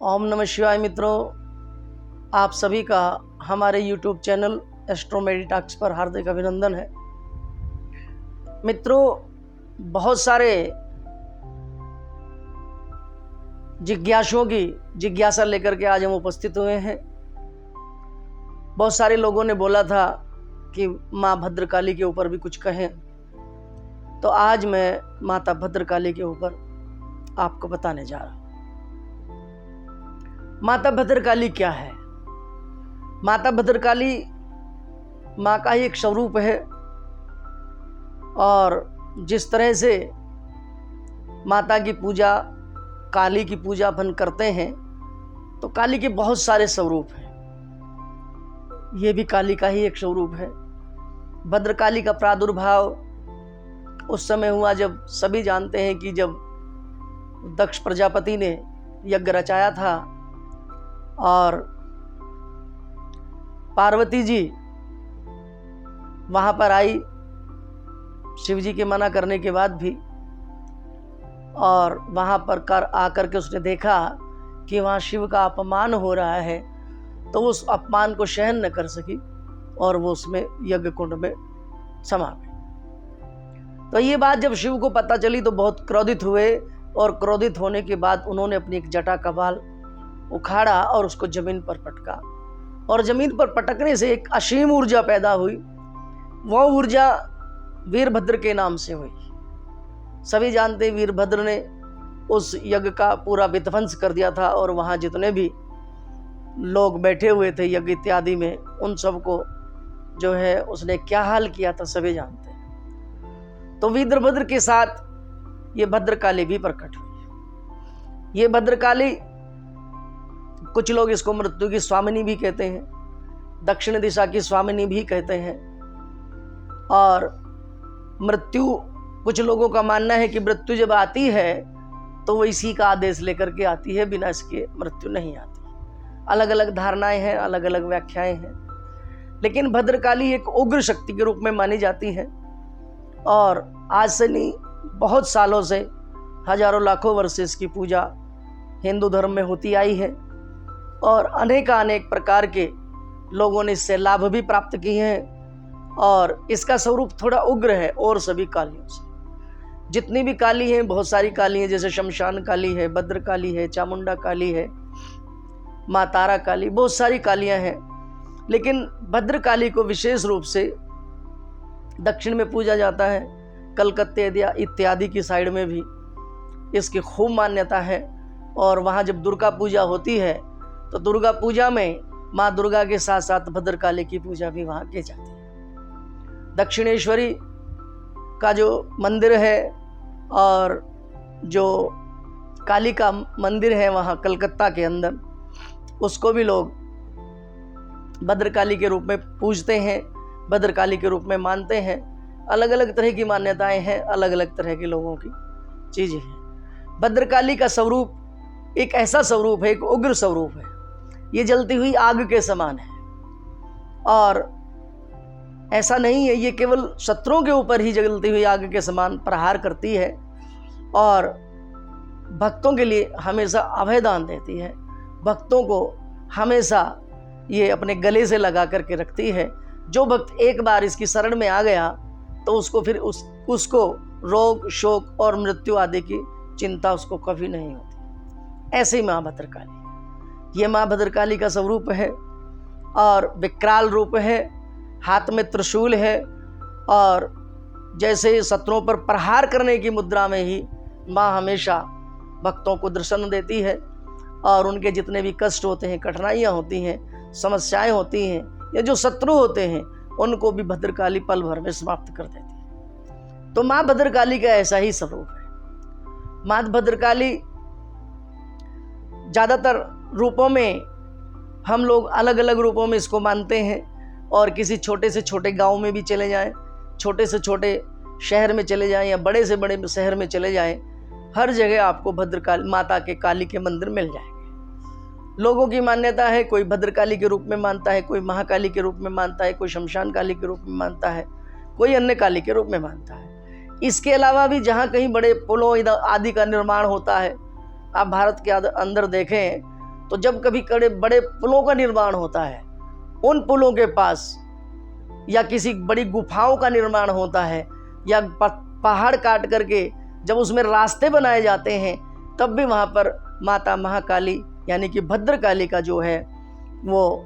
ओम नमः शिवाय। मित्रों, आप सभी का हमारे YouTube चैनल एस्ट्रो मेडिटॉक्स पर हार्दिक अभिनंदन है। मित्रों, बहुत सारे जिज्ञासुओं की जिज्ञासा लेकर के आज हम उपस्थित हुए हैं। बहुत सारे लोगों ने बोला था कि माँ भद्रकाली के ऊपर भी कुछ कहें, तो आज मैं माता भद्रकाली के ऊपर आपको बताने जा रहा हूँ। माता भद्रकाली क्या है? माता भद्रकाली माँ का ही एक स्वरूप है, और जिस तरह से माता की पूजा, काली की पूजा अपन करते हैं, तो काली के बहुत सारे स्वरूप हैं। ये भी काली का ही एक स्वरूप है। भद्रकाली का प्रादुर्भाव उस समय हुआ जब सभी जानते हैं कि जब दक्ष प्रजापति ने यज्ञ रचाया था और पार्वती जी वहां पर आई शिव जी के मना करने के बाद भी, और वहां पर आकर के उसने देखा कि वहां शिव का अपमान हो रहा है, तो उस अपमान को सहन न कर सकी और वो उसमें यज्ञ कुंड में समा गई। तो ये बात जब शिव को पता चली तो बहुत क्रोधित हुए, और क्रोधित होने के बाद उन्होंने अपनी एक जटा का बाल उखाड़ा और उसको जमीन पर पटका, और जमीन पर पटकने से एक असीम ऊर्जा पैदा हुई। वो ऊर्जा वीरभद्र के नाम से हुई। सभी जानते वीरभद्र ने उस यज्ञ का पूरा विध्वंस कर दिया था, और वहां जितने भी लोग बैठे हुए थे यज्ञ इत्यादि में, उन सबको जो है उसने क्या हाल किया था सभी जानते हैं। तो वीरभद्र के साथ ये भद्रकाली भी प्रकट हुई। ये भद्रकाली, कुछ लोग इसको मृत्यु की स्वामिनी भी कहते हैं, दक्षिण दिशा की स्वामिनी भी कहते हैं। और मृत्यु, कुछ लोगों का मानना है कि मृत्यु जब आती है तो वो इसी का आदेश लेकर के आती है, बिना इसके मृत्यु नहीं आती। अलग अलग धारणाएं हैं, अलग अलग व्याख्याएं हैं, लेकिन भद्रकाली एक उग्र शक्ति के रूप में मानी जाती है। और आज से नहीं, बहुत सालों से, हजारों लाखों वर्ष से इसकी पूजा हिंदू धर्म में होती आई है, और अनेक प्रकार के लोगों ने इससे लाभ भी प्राप्त किए हैं। और इसका स्वरूप थोड़ा उग्र है और सभी कालियों से। जितनी भी काली हैं, बहुत सारी काली हैं, जैसे शमशान काली है, भद्रकाली है, चामुंडा काली है, माँ तारा काली, बहुत सारी कालियां हैं। लेकिन भद्रकाली को विशेष रूप से दक्षिण में पूजा जाता है। कलकत्ते इत्यादि की साइड में भी इसकी खूब मान्यता है। और वहाँ जब दुर्गा पूजा होती है तो दुर्गा पूजा में माँ दुर्गा के साथ साथ भद्रकाली की पूजा भी वहाँ की जाती है। दक्षिणेश्वरी का जो मंदिर है और जो काली का मंदिर है वहाँ कलकत्ता के अंदर, उसको भी लोग भद्रकाली के रूप में पूजते हैं, भद्रकाली के रूप में मानते हैं। अलग अलग तरह की मान्यताएं हैं, अलग अलग तरह के लोगों की चीज़ें हैं। भद्रकाली का स्वरूप एक ऐसा स्वरूप है, एक उग्र स्वरूप है। ये जलती हुई आग के समान है, और ऐसा नहीं है ये केवल शत्रुओं के ऊपर ही जलती हुई आग के समान प्रहार करती है, और भक्तों के लिए हमेशा अभयदान देती है। भक्तों को हमेशा ये अपने गले से लगा करके रखती है। जो भक्त एक बार इसकी शरण में आ गया तो उसको फिर उसको रोग, शोक और मृत्यु आदि की चिंता उसको कभी नहीं होती। ऐसे ही माँ भद्रकाली, ये माँ भद्रकाली का स्वरूप है, और विकराल रूप है, हाथ में त्रिशूल है, और जैसे शत्रुओं पर प्रहार करने की मुद्रा में ही माँ हमेशा भक्तों को दर्शन देती है, और उनके जितने भी कष्ट होते हैं, कठिनाइयाँ होती हैं, समस्याएं होती हैं, या जो शत्रु होते हैं, उनको भी भद्रकाली पल भर में समाप्त कर देती है। तो माँ भद्रकाली का ऐसा ही स्वरूप है। माँ भद्रकाली ज़्यादातर रूपों में हम लोग अलग अलग रूपों में इसको मानते हैं, और किसी छोटे से छोटे गांव में भी चले जाएं, छोटे से छोटे शहर में चले जाएं, या बड़े से बड़े शहर में चले जाएं, हर जगह आपको भद्रकाली माता के काली के मंदिर मिल जाएंगे। लोगों की मान्यता है, कोई भद्रकाली के रूप में मानता है, कोई महाकाली के रूप में मानता है, कोई शमशान काली के रूप में मानता है, कोई अन्य काली के रूप में मानता है। इसके अलावा भी जहाँ कहीं बड़े पुलों आदि का निर्माण होता है, आप भारत के अंदर देखें तो जब कभी बड़े पुलों का निर्माण होता है, उन पुलों के पास या किसी बड़ी गुफाओं का निर्माण होता है, या पहाड़ काट करके जब उसमें रास्ते बनाए जाते हैं, तब भी वहाँ पर माता महाकाली यानी कि भद्रकाली का जो है वो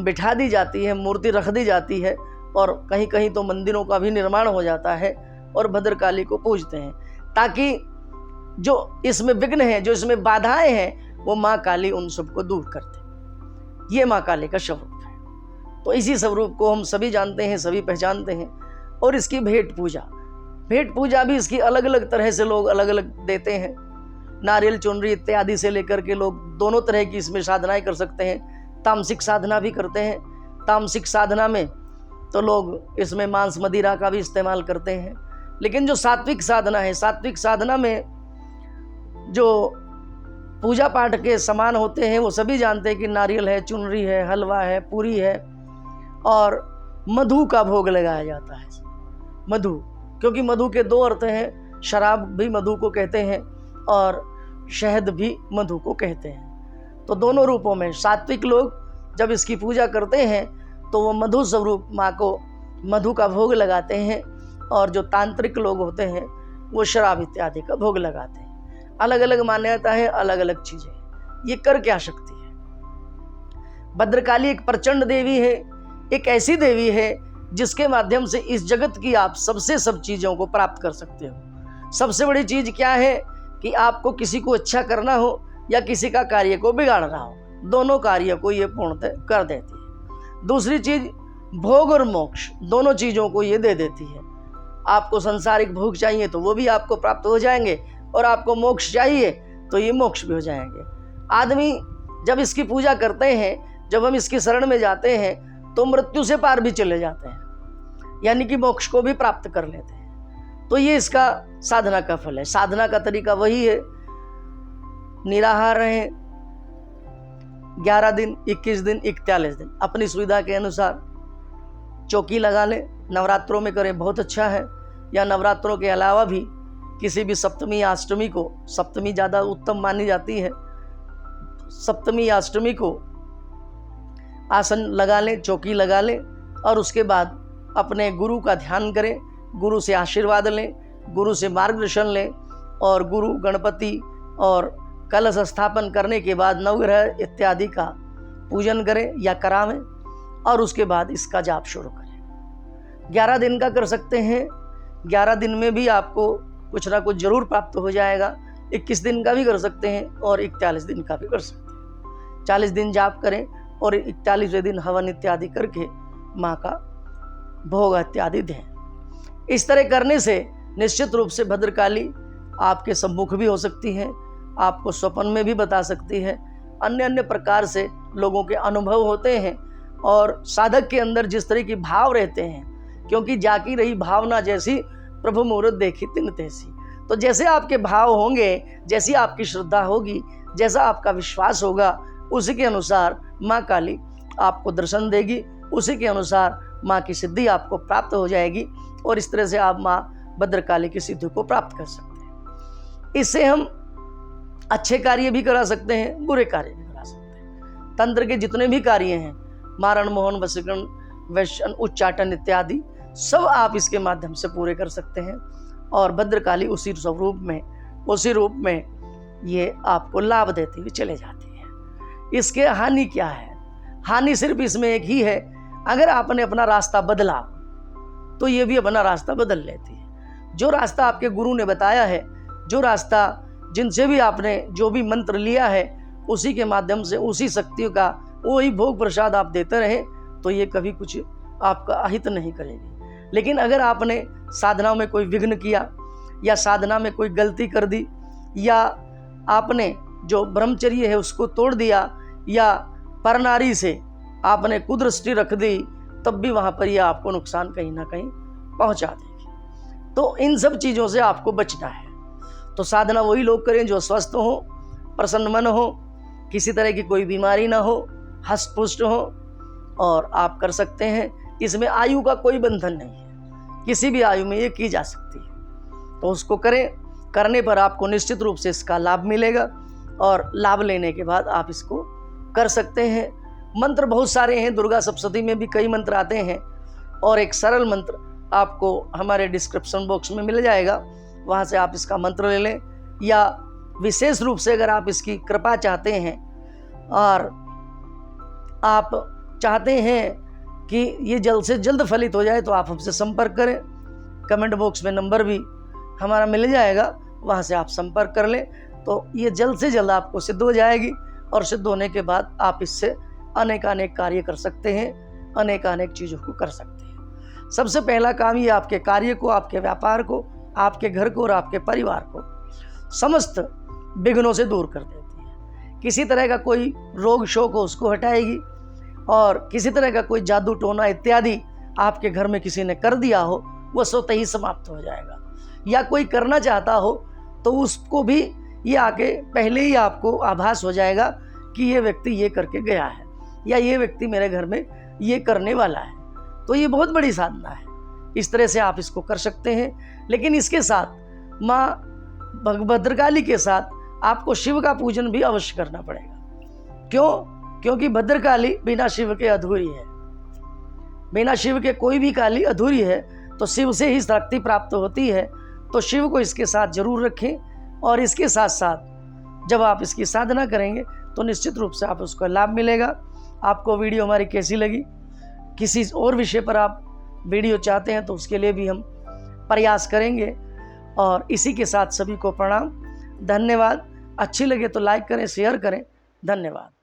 बिठा दी जाती है, मूर्ति रख दी जाती है, और कहीं कहीं तो मंदिरों का भी निर्माण हो जाता है और भद्रकाली को पूजते हैं, ताकि जो इसमें विघ्न है, जो इसमें बाधाएं हैं, वो माँ काली उन सबको दूर करते। ये माँ काली का स्वरूप है। तो इसी स्वरूप को हम सभी जानते हैं, सभी पहचानते हैं। और इसकी भेंट पूजा भी इसकी अलग अलग तरह से लोग अलग अलग देते हैं। नारियल चुनरी इत्यादि से लेकर के लोग दोनों तरह की इसमें साधनाएं कर सकते हैं। तामसिक साधना भी करते हैं। तामसिक साधना में तो लोग इसमें मांस मदिरा का भी इस्तेमाल करते हैं। लेकिन जो सात्विक साधना है, सात्विक साधना में जो पूजा पाठ के समान होते हैं, वो सभी जानते हैं कि नारियल है, चुनरी है, हलवा है, पूरी है, और मधु का भोग लगाया जाता है। मधु, क्योंकि मधु के दो अर्थ हैं, शराब भी मधु को कहते हैं और शहद भी मधु को कहते हैं। तो दोनों रूपों में सात्विक लोग जब इसकी पूजा करते हैं तो वो मधु स्वरूप माँ को मधु का भोग लगाते हैं, और जो तांत्रिक लोग होते हैं वो शराब इत्यादि का भोग लगाते हैं। अलग अलग मान्यता है, अलग अलग चीजें। ये कर क्या सकती है? भद्रकाली एक प्रचंड देवी है, एक ऐसी देवी है जिसके माध्यम से इस जगत की आप सबसे सब चीजों को प्राप्त कर सकते हो। सबसे बड़ी चीज क्या है कि आपको किसी को अच्छा करना हो या किसी का कार्य को बिगाड़ना हो, दोनों कार्य को ये पूर्णतः कर देती है। दूसरी चीज भोग और मोक्ष, दोनों चीजों को ये दे देती है। आपको सांसारिक भोग चाहिए तो वो भी आपको प्राप्त हो जाएंगे, और आपको मोक्ष चाहिए तो ये मोक्ष भी हो जाएंगे। आदमी जब इसकी पूजा करते हैं, जब हम इसकी शरण में जाते हैं, तो मृत्यु से पार भी चले जाते हैं, यानी कि मोक्ष को भी प्राप्त कर लेते हैं। तो ये इसका साधना का फल है। साधना का तरीका वही है, निराहार रहें 11 दिन, 21 दिन, 41 दिन, अपनी सुविधा के अनुसार चौकी लगा लें। नवरात्रों में करें, बहुत अच्छा है, या नवरात्रों के अलावा भी किसी भी सप्तमी या अष्टमी को, सप्तमी ज़्यादा उत्तम मानी जाती है, सप्तमी या अष्टमी को आसन लगा लें, चौकी लगा लें, और उसके बाद अपने गुरु का ध्यान करें, गुरु से आशीर्वाद लें, गुरु से मार्गदर्शन लें, और गुरु, गणपति और कलश स्थापन करने के बाद नवग्रह इत्यादि का पूजन करें या करावें, और उसके बाद इसका जाप शुरू करें। 11 दिन का कर सकते हैं, 11 दिन में भी आपको कुछ ना कुछ जरूर प्राप्त हो जाएगा। 21 दिन का भी कर सकते हैं और 41 दिन का भी कर सकते हैं। 40 दिन जाप करें और 41वें दिन हवन इत्यादि करके माँ का भोग इत्यादि दें। इस तरह करने से निश्चित रूप से भद्रकाली आपके सम्मुख भी हो सकती है, आपको स्वप्न में भी बता सकती है, अन्य अन्य प्रकार से लोगों के अनुभव होते हैं, और साधक के अंदर जिस तरह की भाव रहते हैं, क्योंकि जाकी रही भावना जैसी प्रभु मूरत देखी तिन तैसी। तो जैसे आपके भाव होंगे, जैसी आपकी श्रद्धा होगी, जैसा आपका विश्वास होगा, उसी के अनुसार माँ काली आपको दर्शन देगी, उसी के अनुसार माँ की सिद्धि आपको प्राप्त हो जाएगी, और इस तरह से आप माँ भद्रकाली की सिद्धि को प्राप्त कर सकते हैं। इससे हम अच्छे कार्य भी करा सकते हैं, बुरे कार्य भी करा सकते हैं। तंत्र के जितने भी कार्य हैं, मारण, मोहन, वशीकरण, वैशन, उच्चाटन इत्यादि, सब आप इसके माध्यम से पूरे कर सकते हैं, और भद्रकाली उसी रूप में ये आपको लाभ देती हुई चले जाती है। इसके हानि क्या है? हानि सिर्फ इसमें एक ही है, अगर आपने अपना रास्ता बदला तो ये भी अपना रास्ता बदल लेती है। जो रास्ता आपके गुरु ने बताया है, जो रास्ता जिनसे भी आपने जो भी मंत्र लिया है, उसी के माध्यम से, उसी शक्तियों का वही भोग प्रसाद आप देते रहे, तो ये कभी कुछ आपका अहित नहीं करेगी। लेकिन अगर आपने साधना में कोई विघ्न किया, या साधना में कोई गलती कर दी, या आपने जो ब्रह्मचर्य है उसको तोड़ दिया, या परनारी से आपने कुदृष्टि रख दी, तब भी वहाँ पर यह आपको नुकसान कहीं ना कहीं पहुँचा देगी। तो इन सब चीज़ों से आपको बचना है। तो साधना वही लोग करें जो स्वस्थ हो, प्रसन्न मन हो, किसी तरह की कोई बीमारी ना हो, हष्ट पुष्ट हो, और आप कर सकते हैं। इसमें आयु का कोई बंधन नहीं है, किसी भी आयु में ये की जा सकती है। तो उसको करें, करने पर आपको निश्चित रूप से इसका लाभ मिलेगा, और लाभ लेने के बाद आप इसको कर सकते हैं। मंत्र बहुत सारे हैं, दुर्गा सप्तशती में भी कई मंत्र आते हैं, और एक सरल मंत्र आपको हमारे डिस्क्रिप्शन बॉक्स में मिल जाएगा, वहाँ से आप इसका मंत्र ले लें। या विशेष रूप से अगर आप इसकी कृपा चाहते हैं और आप चाहते हैं कि ये जल्द से जल्द फलित हो जाए, तो आप हमसे संपर्क करें। कमेंट बॉक्स में नंबर भी हमारा मिल जाएगा, वहाँ से आप संपर्क कर लें, तो ये जल्द से जल्द आपको सिद्ध हो जाएगी। और सिद्ध होने के बाद आप इससे अनेकानेक कार्य कर सकते हैं, अनेकानेक चीज़ों को कर सकते हैं। सबसे पहला काम ये आपके कार्य को, आपके व्यापार को, आपके घर को और आपके परिवार को समस्त विघ्नों से दूर कर देती है। किसी तरह का कोई रोग शोक हो उसको हटाएगी, और किसी तरह का कोई जादू टोना इत्यादि आपके घर में किसी ने कर दिया हो, वह स्वतः ही समाप्त हो जाएगा। या कोई करना चाहता हो तो उसको भी ये आके पहले ही आपको आभास हो जाएगा कि ये व्यक्ति ये करके गया है, या ये व्यक्ति मेरे घर में ये करने वाला है। तो ये बहुत बड़ी साधना है, इस तरह से आप इसको कर सकते हैं। लेकिन इसके साथ माँ भद्रकाली के साथ आपको शिव का पूजन भी अवश्य करना पड़ेगा। क्यों? क्योंकि भद्रकाली बिना शिव के अधूरी है। बिना शिव के कोई भी काली अधूरी है, तो शिव से ही शक्ति प्राप्त होती है। तो शिव को इसके साथ जरूर रखें, और इसके साथ साथ जब आप इसकी साधना करेंगे तो निश्चित रूप से आप उसका लाभ मिलेगा। आपको वीडियो हमारी कैसी लगी? किसी और विषय पर आप वीडियो चाहते हैं तो उसके लिए भी हम प्रयास करेंगे। और इसी के साथ सभी को प्रणाम, धन्यवाद। अच्छी लगे तो लाइक करें, शेयर करें। धन्यवाद।